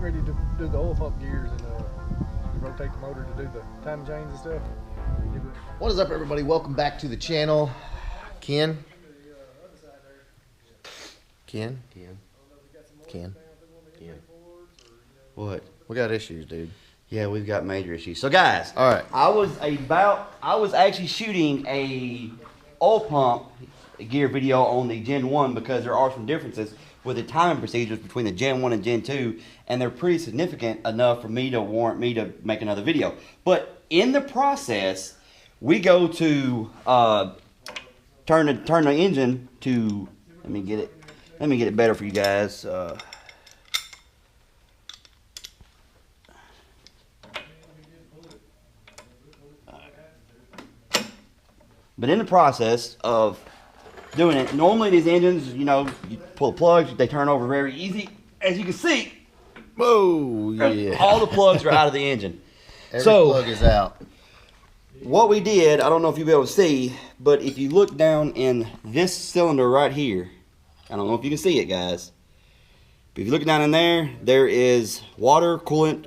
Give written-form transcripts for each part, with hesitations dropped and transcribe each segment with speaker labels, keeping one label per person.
Speaker 1: ready to do the oil pump gears and rotate the motor to do the time chains and stuff.
Speaker 2: What is up, everybody? Welcome back to the channel. Ken. What? We got issues, dude.
Speaker 3: Yeah, we've got major issues. So, guys,
Speaker 2: all right.
Speaker 3: I was actually shooting a oil pump gear video on the Gen 1 because there are some differences with the timing procedures between the Gen 1 and Gen 2, and they're pretty significant enough for me to warrant me to make another video. But in the process, we go to turn the engine to, let me get it better for you guys. But in the process of doing it, normally these engines, you know, you pull the plugs, they turn over very easy. As you can see,
Speaker 2: whoa, yeah.
Speaker 3: All the plugs are out of the engine.
Speaker 2: Every plug is out.
Speaker 3: What we did, I don't know if you'll be able to see, but if you look down in this cylinder right here, I don't know if you can see it, guys. But if you look down in there, there is water, coolant.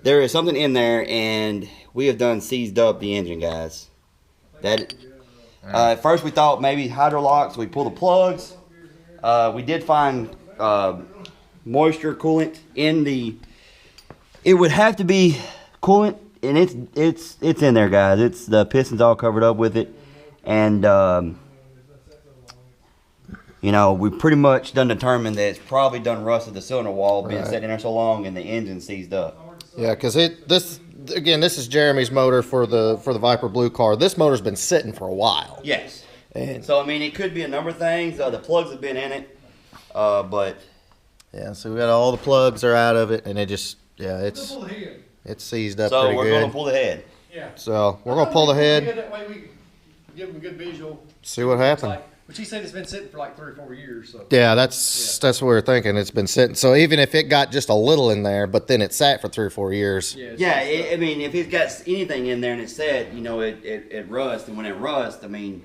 Speaker 3: There is something in there, and we have done seized up the engine, guys. At first we thought maybe hydrolocks, so we pulled the plugs. We did find moisture coolant in the, it would have to be coolant, and it's in there, guys. It's the piston's all covered up with it, and you know, we pretty much done determined that it's probably done rusted the cylinder wall, been sitting in there so long, and the engine seized up.
Speaker 2: Yeah, because this is Jeremy's motor for the Viper Blue car. This motor's been sitting for a while.
Speaker 3: Yes.
Speaker 2: And
Speaker 3: so I mean, it could be a number of things. The plugs have been in it, but
Speaker 2: yeah. So we got all the plugs are out of it, and it just it's seized up.
Speaker 3: So
Speaker 2: pretty good.
Speaker 3: we're gonna pull the head.
Speaker 1: Yeah.
Speaker 2: So we're gonna pull the head.
Speaker 1: That way we can give them a good visual.
Speaker 2: See what happened.
Speaker 1: But she said it's been sitting for like 3 or 4 years. So.
Speaker 2: Yeah, that's what we're thinking. It's been sitting. So even if it got just a little in there, but then it sat for 3 or 4 years.
Speaker 3: Yeah, I mean, if it's got anything in there and it's set, you know, it rusts, and when it rusts, I mean,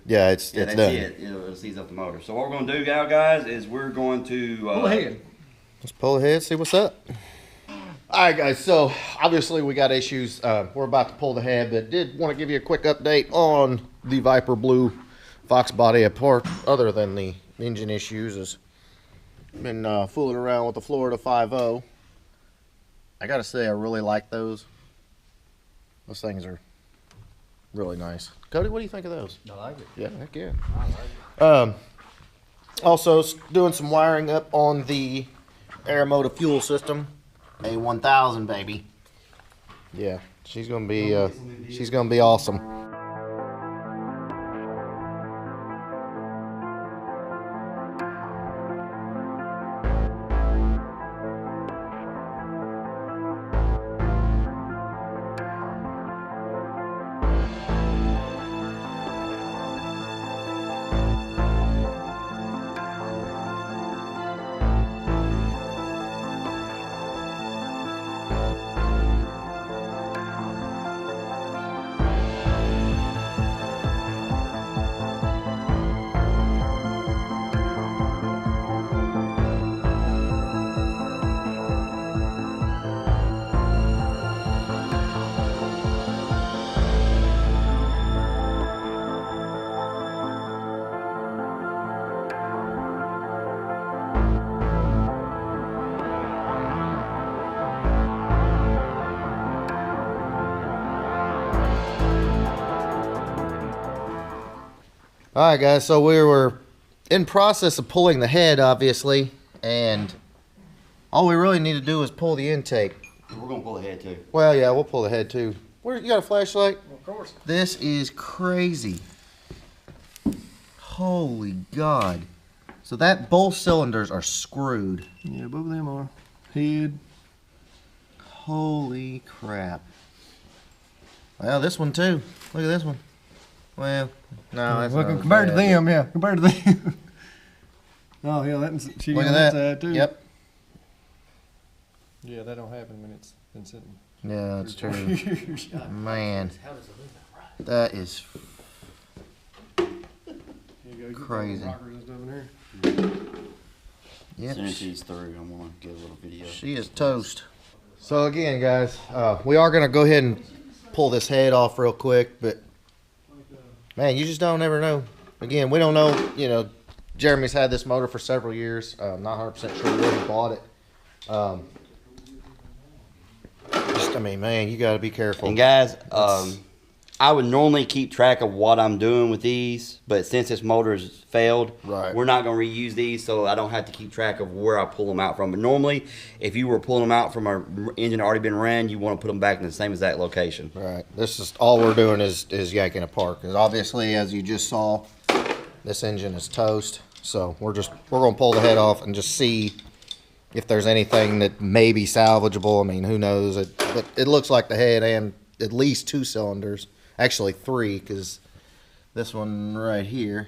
Speaker 2: yeah, it's
Speaker 3: that's
Speaker 2: done.
Speaker 3: it. It'll seize up the motor. So what we're gonna do now, guys, is we're going to
Speaker 1: pull ahead.
Speaker 2: Let's pull ahead, see what's up. All right, guys. So obviously we got issues. We're about to pull the head, but did want to give you a quick update on the Viper Blue Foxbody, apart other than the engine issues. Has been fooling around with the Florida 5.0. I gotta say, I really like those. Those things are really nice. Cody, what do you think of those?
Speaker 1: I like it.
Speaker 2: Yeah, heck yeah.
Speaker 1: I like it.
Speaker 2: Also doing some wiring up on the Aeromotive fuel system, A1000 baby. Yeah, she's gonna be awesome. All right, guys, so we were in process of pulling the head, obviously, and all we really need to do is pull the intake.
Speaker 3: We're going to pull the head, too.
Speaker 2: Well, yeah, we'll pull the head, too. You got a flashlight?
Speaker 1: Well, of course.
Speaker 2: This is crazy. Holy God. So both cylinders are screwed.
Speaker 1: Yeah, both of them are. Head.
Speaker 2: Holy crap. Well, this one, too. Look at this one. Well, no, that's not
Speaker 1: compared to
Speaker 2: bad,
Speaker 1: them, yeah. Compared to them. Oh, yeah, that's she
Speaker 2: look
Speaker 1: on
Speaker 2: at
Speaker 1: that side, too.
Speaker 2: Yep.
Speaker 1: Yeah, that don't happen when it's been sitting.
Speaker 2: Yeah, that's true. Man, that is
Speaker 1: Here you go.
Speaker 2: crazy.
Speaker 1: Rockers and stuff in here.
Speaker 2: Yep.
Speaker 3: As soon as she's through, I'm gonna get a little video.
Speaker 2: She is toast. So again, guys, we are gonna go ahead and pull this head off real quick, but man, you just don't ever know. Again, we don't know. You know, Jeremy's had this motor for several years. Not 100% sure where he bought it. I mean, man, you got to be careful.
Speaker 3: And guys, I would normally keep track of what I'm doing with these, but since this motor has failed,
Speaker 2: right,
Speaker 3: we're not going to reuse these, so I don't have to keep track of where I pull them out from. But normally, if you were pulling them out from an engine that already been ran, you want to put them back in the same exact location.
Speaker 2: Right. This is all we're doing is yanking apart. Because obviously, as you just saw, this engine is toast. So we're going to pull the head off and just see if there's anything that may be salvageable. I mean, who knows? But it looks like the head and at least 2 cylinders. Actually 3, because this one right here.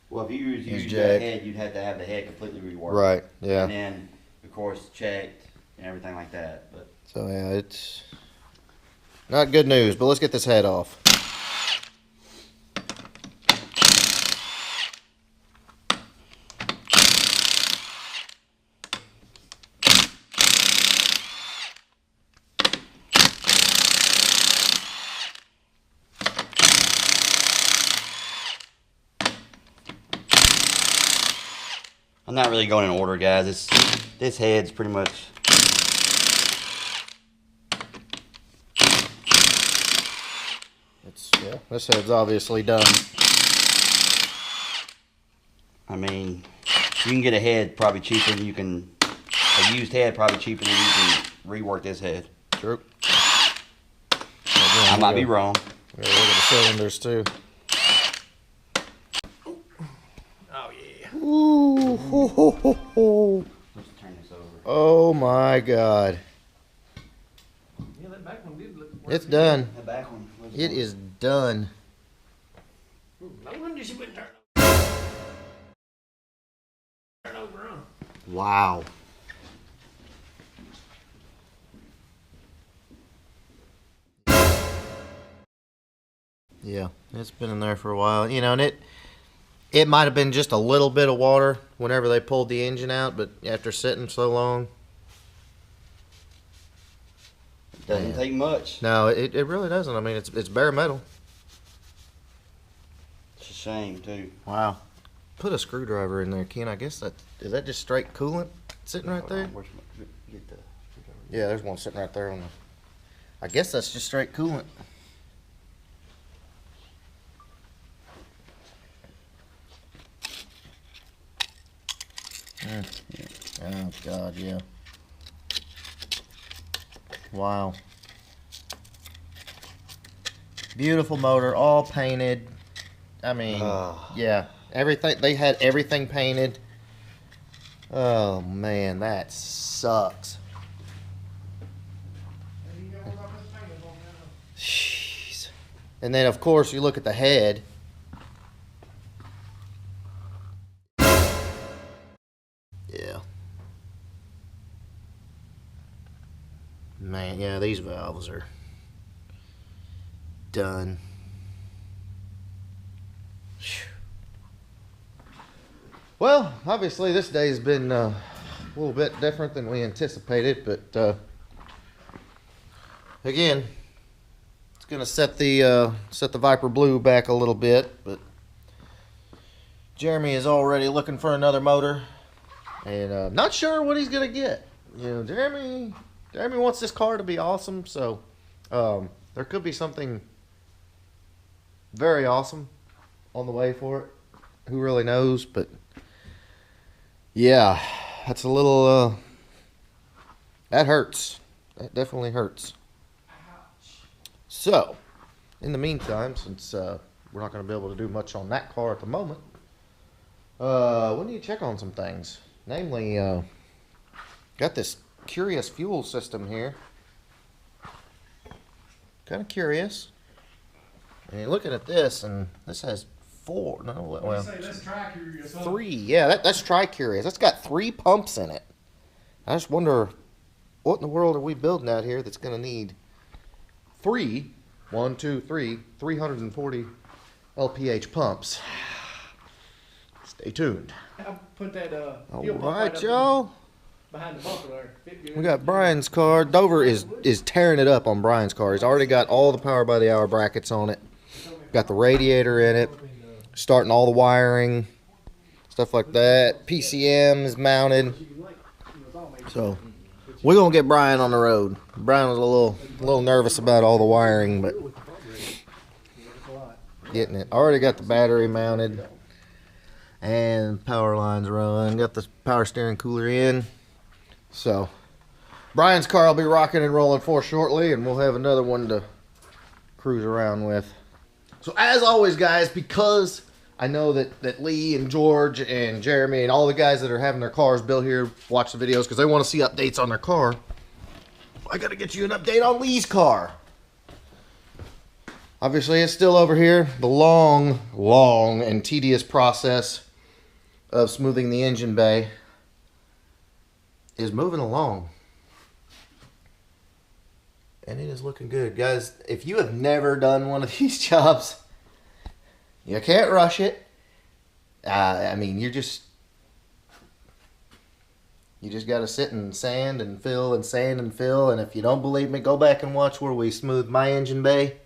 Speaker 3: Well, if you use the head, you'd have to have the head completely reworked.
Speaker 2: Right, yeah.
Speaker 3: And then, of course, checked and everything like that. But
Speaker 2: so, yeah, it's not good news, but let's get this head off.
Speaker 3: I'm not really going in order, guys. This head's pretty much.
Speaker 2: This head's obviously done.
Speaker 3: I mean, you can get a head probably cheaper than you can. A used head probably cheaper than you can rework this head.
Speaker 2: True.
Speaker 3: I might be wrong.
Speaker 2: Yeah, look at the cylinders too. Ooh, ho, ho, ho, ho.
Speaker 3: Let's turn this over.
Speaker 2: Oh my God.
Speaker 1: Yeah, that back one did look.
Speaker 2: It's done.
Speaker 3: The back one.
Speaker 2: It is done.
Speaker 1: No wonder she wouldn't turn over, huh?
Speaker 2: Wow. Yeah, it's been in there for a while. You know, and it might have been just a little bit of water whenever they pulled the engine out, but after sitting so long.
Speaker 3: Doesn't take much.
Speaker 2: No, it really doesn't. I mean, it's bare metal.
Speaker 3: It's a shame, too.
Speaker 2: Wow. Put a screwdriver in there, Ken. I guess is that just straight coolant sitting right there?
Speaker 3: Get the screwdriver.
Speaker 2: Yeah, there's one sitting right there on the. I guess that's just straight coolant. Oh God, yeah. Wow. Beautiful motor, all painted. I mean, yeah, everything. They had everything painted. Oh man, that sucks. Jeez. And then of course you look at the head. Yeah. Man, yeah, these valves are done. Well, obviously this day has been a little bit different than we anticipated, but again, it's gonna set the Viper Blue back a little bit. But Jeremy is already looking for another motor, and not sure what he's gonna get. You know, Jeremy wants this car to be awesome, so there could be something very awesome on the way for it. Who really knows? But yeah, that's a little that hurts. That definitely hurts. So, in the meantime, since we're not going to be able to do much on that car at the moment, we need to check on some things. Namely, got this curious fuel system here. Kind of curious. And you're looking at this, and this has 4. No, well,
Speaker 1: That's tri-curious, huh?
Speaker 2: 3. Yeah, that's tri-curious. That's got 3 pumps in it. I just wonder what in the world are we building out here that's going to need 340 LPH pumps. It's Stay tuned.
Speaker 4: I put that
Speaker 2: All
Speaker 4: fuel pump
Speaker 2: right,
Speaker 4: up
Speaker 2: y'all.
Speaker 4: behind the bumper there. Fit good.
Speaker 2: We got Brian's car. Dover is tearing it up on Brian's car. He's already got all the power by the hour brackets on it. Got the radiator in it. Starting all the wiring, stuff like that. PCM is mounted. So we're gonna get Brian on the road. Brian was a little nervous about all the wiring, but getting it. Already got the battery mounted and power lines run. Got the power steering cooler in. So Brian's car will be rocking and rolling for shortly, and we'll have another one to cruise around with. So as always, guys, because I know that Lee and George and Jeremy and all the guys that are having their cars built here watch the videos because they want to see updates on their car, I got to get you an update on Lee's car. Obviously, it's still over here. The long and tedious process of smoothing the engine bay is moving along. And it is looking good. Guys, if you have never done one of these jobs, you can't rush it. I mean, you just got to sit and sand and fill and sand and fill. And if you don't believe me, go back and watch where we smoothed my engine bay.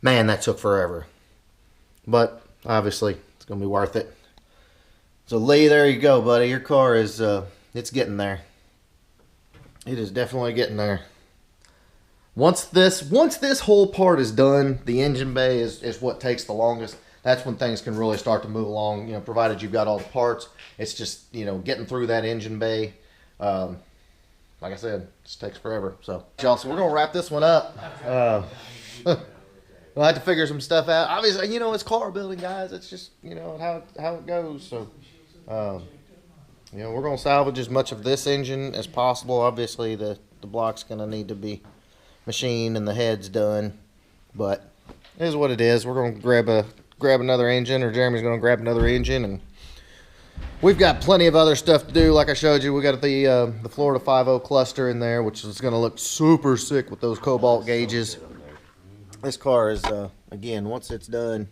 Speaker 2: Man, that took forever. But obviously, it's going to be worth it. So Lee, there you go, buddy. Your car is, it's getting there. It is definitely getting there. Once this whole part is done, the engine bay is what takes the longest. That's when things can really start to move along, you know, provided you've got all the parts. It's just, you know, getting through that engine bay. Like I said, it just takes forever. So we're going to wrap this one up. We'll have to figure some stuff out. Obviously, you know, it's car building, guys. It's just, you know, how it goes. So, you know, we're going to salvage as much of this engine as possible. Obviously, the block's going to need to be machined and the head's done. But it is what it is. We're going to grab another engine, or Jeremy's going to grab another engine, and we've got plenty of other stuff to do. Like I showed you, we got the Florida 5.0 cluster in there, which is going to look super sick with those cobalt gauges. This car is, again, once it's done,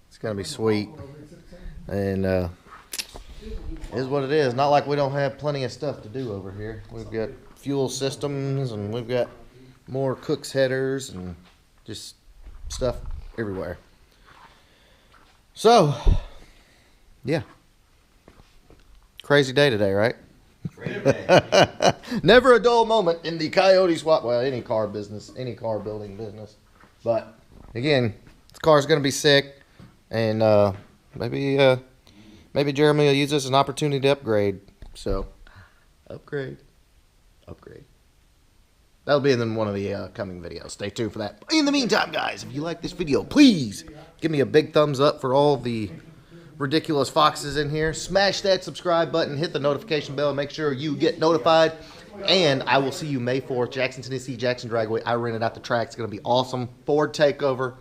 Speaker 2: it's going to be sweet. And it is what it is. Not like we don't have plenty of stuff to do over here. We've got fuel systems, and we've got more Cook's headers, and just stuff everywhere. So, yeah. Crazy day today, right?
Speaker 3: Great day.
Speaker 2: Never a dull moment in the coyote swap. Well, any car business, any car building business. But again, this car's going to be sick, and maybe Jeremy will use this as an opportunity to upgrade. So, upgrade. That'll be in one of the coming videos. Stay tuned for that. In the meantime, guys, if you like this video, please give me a big thumbs up for all the ridiculous foxes in here. Smash that subscribe button, hit the notification bell, make sure you get notified. And I will see you May 4th, Jackson, Tennessee, Jackson Dragway. I rented out the track. It's going to be awesome. Ford Takeover.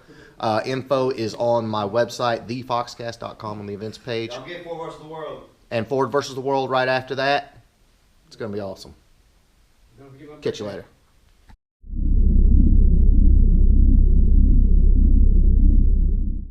Speaker 2: Info is on my website, thefoxcast.com, on the events page.
Speaker 3: Don't get Ford versus the World.
Speaker 2: And Ford versus the World right after that. It's going to be awesome. Catch you later.